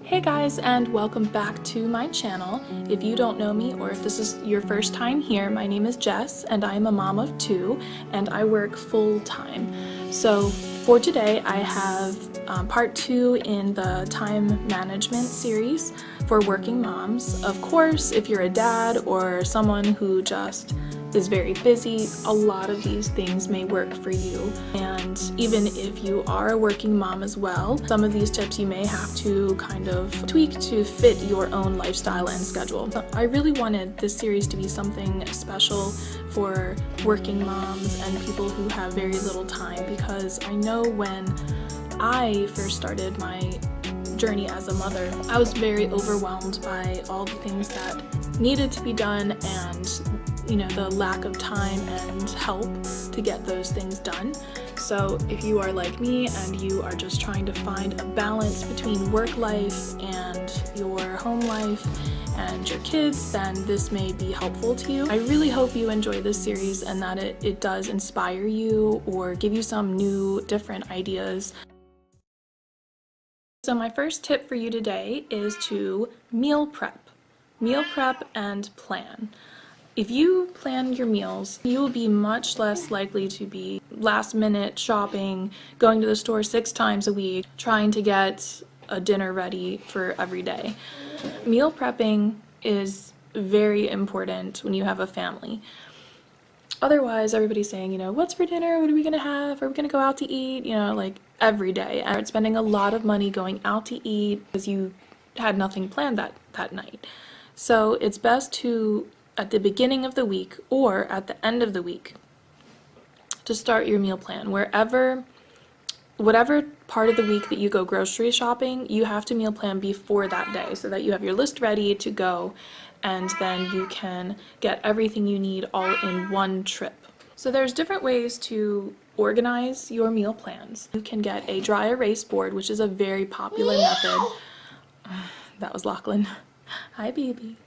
Hey guys, and welcome back to my channel. If you don't know me or if this is your first time here, my name is Jess and I am a mom of two and I work full-time. So for today I have part 2 in the time management series for working moms. Of course, if you're a dad or someone who just is very busy, a lot of these things may work for you. And even if you are a working mom as well, some of these tips you may have to kind of tweak to fit your own lifestyle and schedule. I really wanted this series to be something special for working moms and people who have very little time, because I know when I first started my journey as a mother, I was very overwhelmed by all the things that needed to be done and the lack of time and help to get those things done. So if you are like me and you are just trying to find a balance between work life and your home life and your kids, then this may be helpful to you. I really hope you enjoy this series and that it does inspire you or give you some new, different ideas. So my first tip for you today is to meal prep and plan. If you plan your meals, you will be much less likely to be last-minute shopping, going to the store 6 times a week, trying to get a dinner ready for every day. Meal prepping is very important when you have a family. Otherwise, everybody's saying, what's for dinner? What are we going to have? Are we going to go out to eat? Like every day. And spending a lot of money going out to eat because you had nothing planned that night. So it's best to, at the beginning of the week or at the end of the week, to start your meal plan. Whatever part of the week that you go grocery shopping, you have to meal plan before that day so that you have your list ready to go, and then you can get everything you need all in one trip. So there's different ways to organize your meal plans. You can get a dry erase board, which is a very popular method. That was Lachlan. Hi, baby.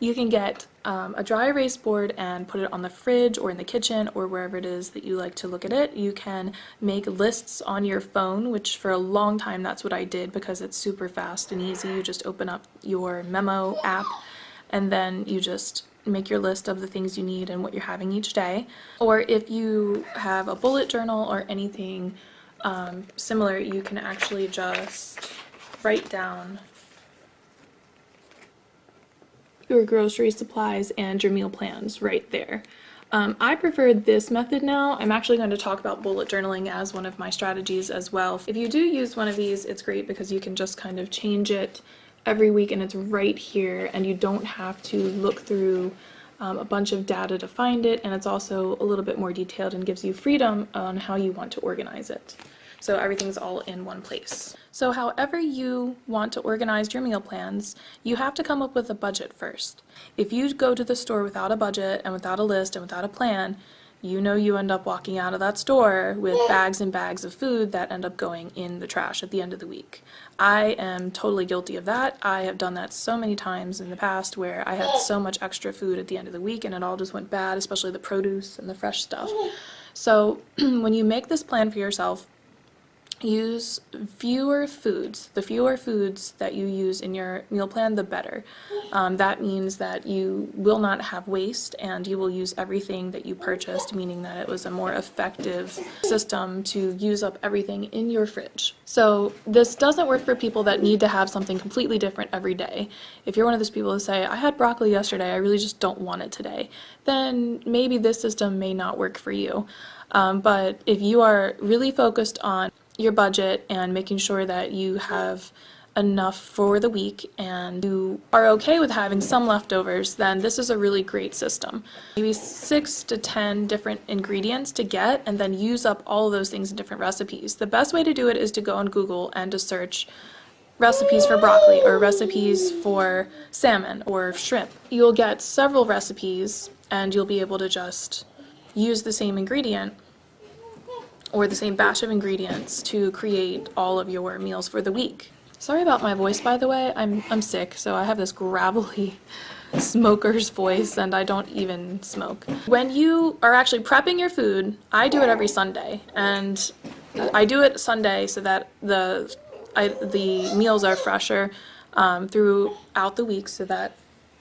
You can get a dry erase board and put it on the fridge or in the kitchen or wherever it is that you like to look at it. You can make lists on your phone, which for a long time that's what I did because it's super fast and easy. You just open up your memo app and then you just make your list of the things you need and what you're having each day. Or if you have a bullet journal or anything similar, you can actually just write down your grocery supplies and your meal plans right there. I prefer this method now. I'm actually going to talk about bullet journaling as one of my strategies as well. If you do use one of these, it's great because you can just kind of change it every week and it's right here and you don't have to look through a bunch of data to find it, and it's also a little bit more detailed and gives you freedom on how you want to organize it. So everything's all in one place. So however you want to organize your meal plans, you have to come up with a budget first. If you go to the store without a budget and without a list and without a plan, you end up walking out of that store with bags and bags of food that end up going in the trash at the end of the week. I am totally guilty of that. I have done that so many times in the past where I had so much extra food at the end of the week and it all just went bad, especially the produce and the fresh stuff. So when you make this plan for yourself, use fewer foods. The fewer foods that you use in your meal plan, the better. That means that you will not have waste and you will use everything that you purchased, meaning that it was a more effective system to use up everything in your fridge. So this doesn't work for people that need to have something completely different every day. If you're one of those people who say, I had broccoli yesterday, I really just don't want it today, then maybe this system may not work for you. But if you are really focused on your budget and making sure that you have enough for the week and you are okay with having some leftovers, then this is a really great system. Maybe 6 to 10 different ingredients to get and then use up all of those things in different recipes. The best way to do it is to go on Google and to search recipes for broccoli or recipes for salmon or shrimp. You'll get several recipes and you'll be able to just use the same ingredient or the same batch of ingredients to create all of your meals for the week. Sorry about my voice, by the way. I'm sick, so I have this gravelly smoker's voice and I don't even smoke. When you are actually prepping your food, I do it every Sunday, and I do it Sunday so that the meals are fresher throughout the week so that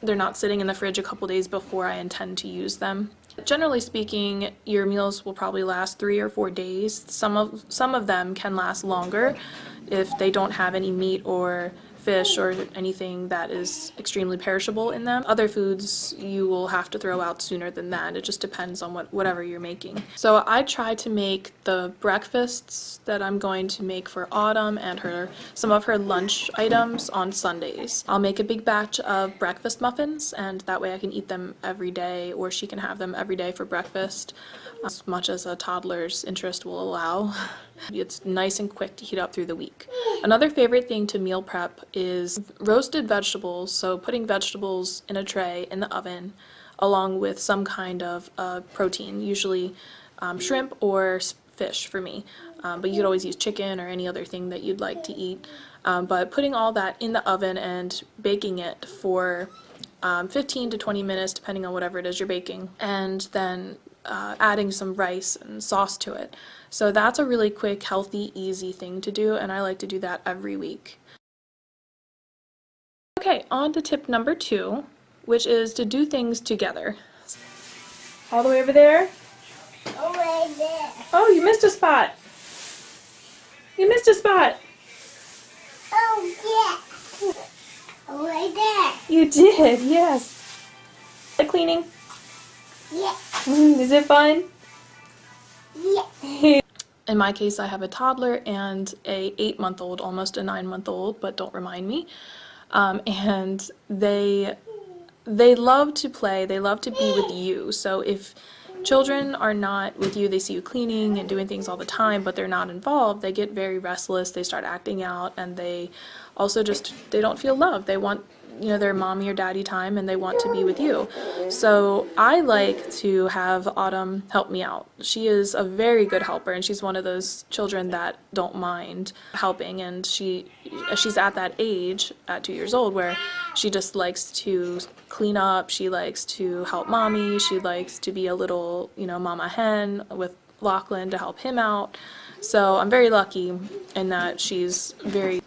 they're not sitting in the fridge a couple days before I intend to use them. Generally speaking, your meals will probably last 3 or 4 days. Some of them can last longer if they don't have any meat or fish or anything that is extremely perishable in them. Other foods you will have to throw out sooner than that. It just depends on whatever you're making. So I try to make the breakfasts that I'm going to make for Autumn and some of her lunch items on Sundays. I'll make a big batch of breakfast muffins, and that way I can eat them every day, or she can have them every day for breakfast, as much as a toddler's interest will allow. It's nice and quick to heat up through the week. Another favorite thing to meal prep is roasted vegetables, so putting vegetables in a tray in the oven along with some kind of protein, usually shrimp or fish for me, but you could always use chicken or any other thing that you'd like to eat. But putting all that in the oven and baking it for 15 to 20 minutes, depending on whatever it is you're baking, and then adding some rice and sauce to it. So that's a really quick, healthy, easy thing to do, and I like to do that every week. Okay, on to tip number 2, which is to do things together. All the way over there? Over there. Oh, you missed a spot. You missed a spot. Oh, yeah. Over there. You did, yes. Cleaning? Yeah. Is it fun? Yeah. In my case, I have a toddler and a 8-month-old, almost a 9-month-old, but don't remind me. And they love to play, they love to be with you. So if children are not with you, they see you cleaning and doing things all the time, but they're not involved, they get very restless, they start acting out, and they also they don't feel loved. They want, their mommy or daddy time, and they want to be with you. So I like to have Autumn help me out. She is a very good helper, and she's one of those children that don't mind helping, and she's at that age at 2 years old where she just likes to clean up, she likes to help mommy, she likes to be a little, mama hen with Lachlan to help him out. So I'm very lucky in that she's very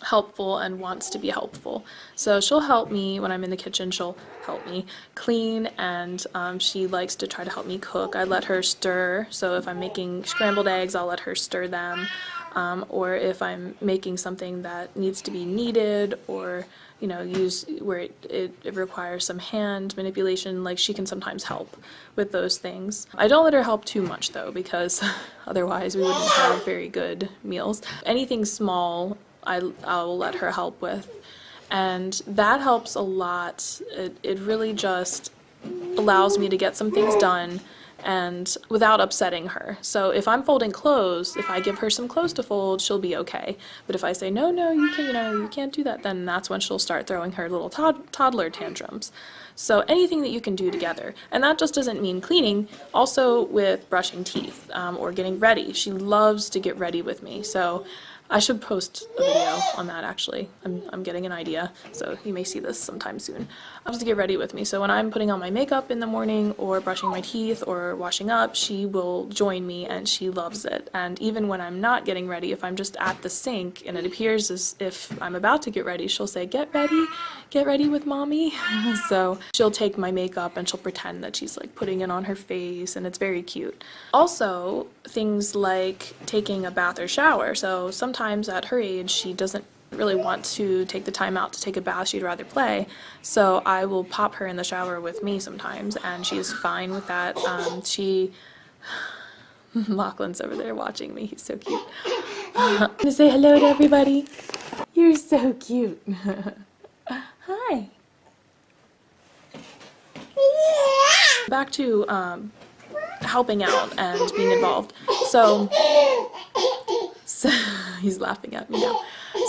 helpful and wants to be helpful. So she'll help me when I'm in the kitchen, she'll help me clean, and she likes to try to help me cook. I let her stir, so if I'm making scrambled eggs, I'll let her stir them, or if I'm making something that needs to be kneaded or use where it requires some hand manipulation, like she can sometimes help with those things. I don't let her help too much though, because otherwise we wouldn't have very good meals. Anything small I'll let her help with, and that helps a lot. It really just allows me to get some things done and without upsetting her. So if I'm folding clothes, if I give her some clothes to fold, she'll be okay. But if I say, no, you can't, you can't do that, then that's when she'll start throwing her little toddler tantrums. So anything that you can do together. And that just doesn't mean cleaning, also with brushing teeth or getting ready. She loves to get ready with me. So I should post a video on that actually. I'm getting an idea, so you may see this sometime soon. I'll just get ready with me. So when I'm putting on my makeup in the morning or brushing my teeth or washing up, she will join me and she loves it. And even when I'm not getting ready, if I'm just at the sink and it appears as if I'm about to get ready, she'll say, get ready with mommy. So she'll take my makeup and she'll pretend that she's like putting it on her face, and it's very cute. Also, things like taking a bath or shower. So sometimes at her age, she doesn't really want to take the time out to take a bath. She'd rather play. So I will pop her in the shower with me sometimes, and she's fine with that. Lachlan's over there watching me. He's so cute. I'm gonna say hello to everybody. You're so cute. Hi. Back to helping out and being involved. So he's laughing at me now.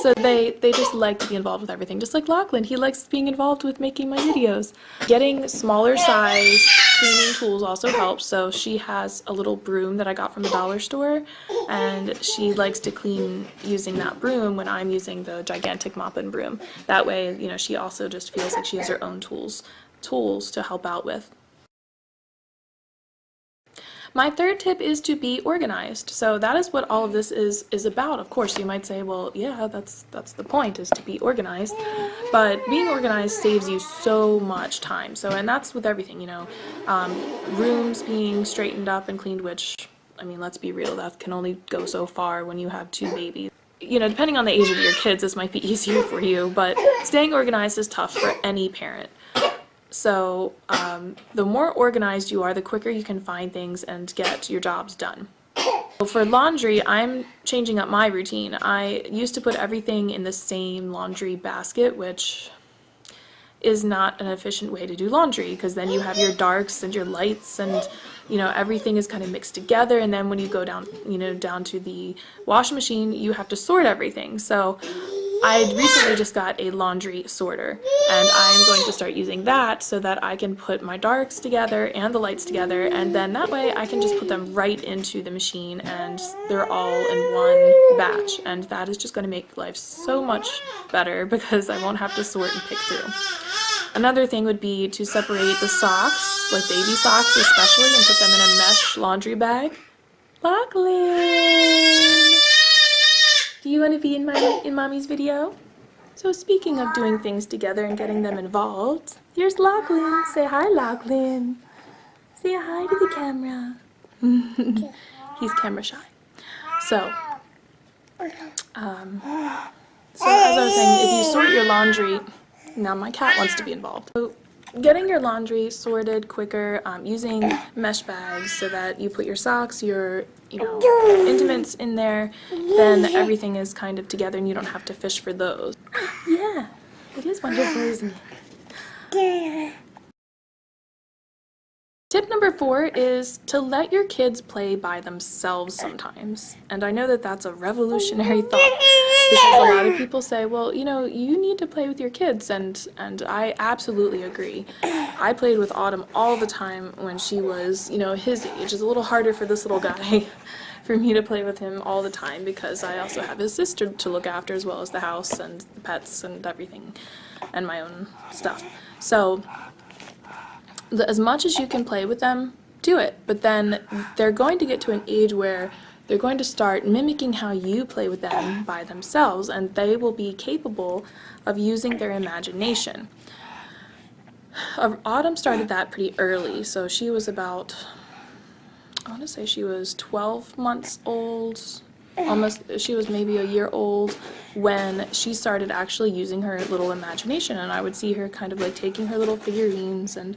So they just like to be involved with everything, just like Lachlan. He likes being involved with making my videos. Getting smaller size cleaning tools also helps. So she has a little broom that I got from the dollar store, and she likes to clean using that broom when I'm using the gigantic mop and broom. That way, she also just feels like she has her own tools to help out with. My third tip is to be organized. So that is what all of this is about. Of course, you might say, well, yeah, that's the point, is to be organized. But being organized saves you so much time. So, and that's with everything, you know, rooms being straightened up and cleaned, which, I mean, let's be real, that can only go so far when you have 2 babies. You know, depending on the age of your kids, this might be easier for you, but staying organized is tough for any parent. So the more organized you are, the quicker you can find things and get your jobs done. For laundry, I'm changing up my routine. I used to put everything in the same laundry basket, which is not an efficient way to do laundry, because then you have your darks and your lights, and you know, everything is kind of mixed together, and then when you go down, you know, down to the washing machine, you have to sort everything. So I recently just got a laundry sorter, and I'm going to start using that so that I can put my darks together and the lights together, and then that way I can just put them right into the machine and they're all in one batch, and that is just going to make life so much better because I won't have to sort and pick through. Another thing would be to separate the socks, like baby socks especially, and put them in a mesh laundry bag. Lachlan! Do you want to be in Mommy's video? So speaking of doing things together and getting them involved, here's Lachlan. Say hi, Lachlan. Say hi to the camera. He's camera shy. So as I was saying, if you sort your laundry, now my cat wants to be involved. So getting your laundry sorted quicker, using mesh bags so that you put your socks, your intimates in there, then everything is kind of together and you don't have to fish for those. Yeah, it is wonderful, isn't it? Tip number 4 is to let your kids play by themselves sometimes. And I know that that's a revolutionary thought, because a lot of people say, well, you know, you need to play with your kids, and I absolutely agree. I played with Autumn all the time when she was, you know, his age. It's a little harder for this little guy for me to play with him all the time because I also have his sister to look after, as well as the house and the pets and everything and my own stuff. So as much as you can play with them, do it. But then they're going to get to an age where they're going to start mimicking how you play with them by themselves, and they will be capable of using their imagination. Autumn started that pretty early, so she was about, I want to say she was 12 months old, almost, she was maybe a year old when she started actually using her little imagination, and I would see her kind of like taking her little figurines and,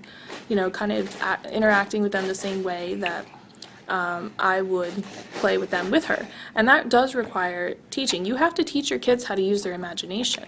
you know, kind of interacting with them the same way that I would play with them with her. And that does require teaching. You have to teach your kids how to use their imagination.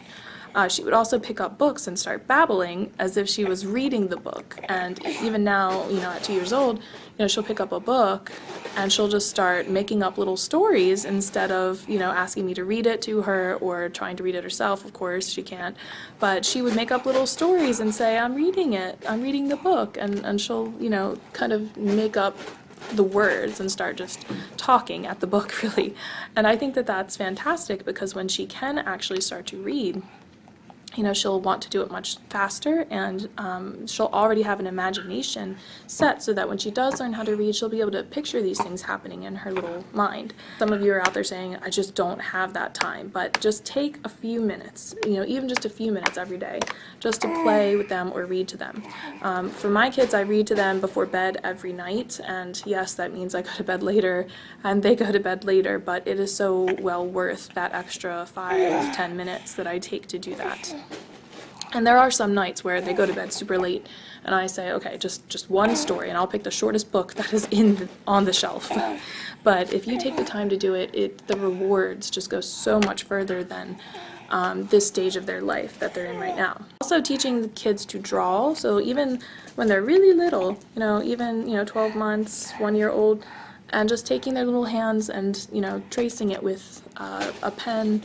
She would also pick up books and start babbling as if she was reading the book. And even now, you know, at 2 years old, you know, she'll pick up a book and she'll just start making up little stories instead of, you know, asking me to read it to her or trying to read it herself. Of course, she can't. But she would make up little stories and say, I'm reading it, I'm reading the book. And she'll, you know, kind of make up the words and start just talking at the book, really. And I think that that's fantastic, because when she can actually start to read, you know, she'll want to do it much faster, and she'll already have an imagination set so that when she does learn how to read, she'll be able to picture these things happening in her little mind. Some of you are out there saying, I just don't have that time, but just take a few minutes, you know, even just a few minutes every day, just to play with them or read to them. For my kids, I read to them before bed every night, and yes, that means I go to bed later and they go to bed later, but it is so well worth that extra 5-10 minutes that I take to do that. And there are some nights where they go to bed super late and I say, okay, just one story, and I'll pick the shortest book that is on the shelf. But if you take the time to do it, the rewards just go so much further than this stage of their life that they're in right now. Also teaching the kids to draw, so even when they're really little, you know, even, you know, 12 months, 1 year old, and just taking their little hands and, you know, tracing it with a pen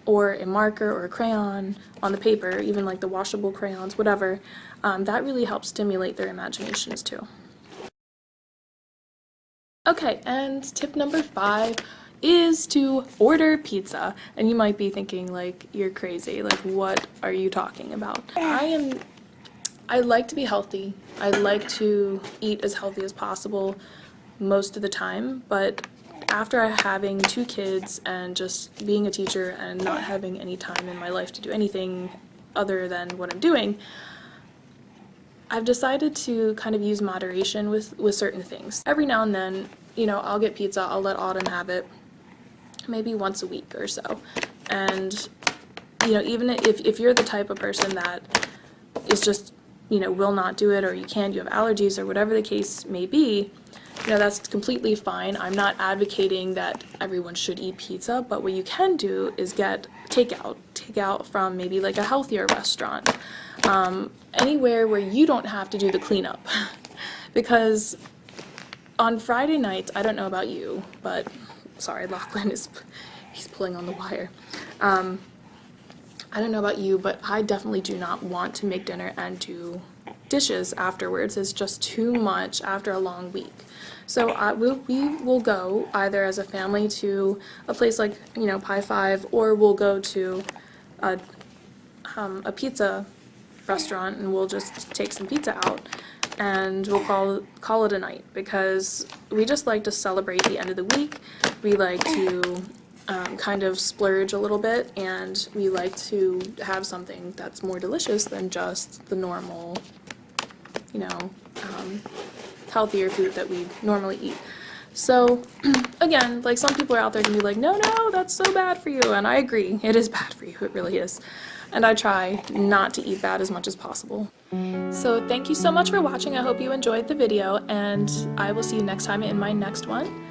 or a marker or a crayon on the paper, even like the washable crayons, whatever, that really helps stimulate their imaginations too. Okay, and tip number 5 is to order pizza. And you might be thinking, like, you're crazy, like, what are you talking about? I like to be healthy. I like to eat as healthy as possible. most of the time, but after having 2 kids and just being a teacher and not having any time in my life to do anything other than what I'm doing, I've decided to kind of use moderation with certain things. Every now and then, you know, I'll get pizza, I'll let Autumn have it, maybe once a week or so. And, you know, even if you're the type of person that is just, you know, will not do it, or you can't, you have allergies, or whatever the case may be, you know, that's completely fine. I'm not advocating that everyone should eat pizza, but what you can do is get takeout from maybe like a healthier restaurant, anywhere where you don't have to do the cleanup. Because on Friday nights, I don't know about you, but sorry, Lachlan he's pulling on the wire. I don't know about you, but I definitely do not want to make dinner and do dishes afterwards. It's just too much after a long week. So we will go either as a family to a place like, you know, Pie 5, or we'll go to a pizza restaurant and we'll just take some pizza out and we'll call it a night, because we just like to celebrate the end of the week. We like to kind of splurge a little bit, and we like to have something that's more delicious than just the normal, you know, healthier food that we normally eat. So again, like, some people are out there gonna be like, no, that's so bad for you, and I agree, it is bad for you, it really is. And I try not to eat bad as much as possible. So thank you so much for watching. I hope you enjoyed the video, and I will see you next time in my next one.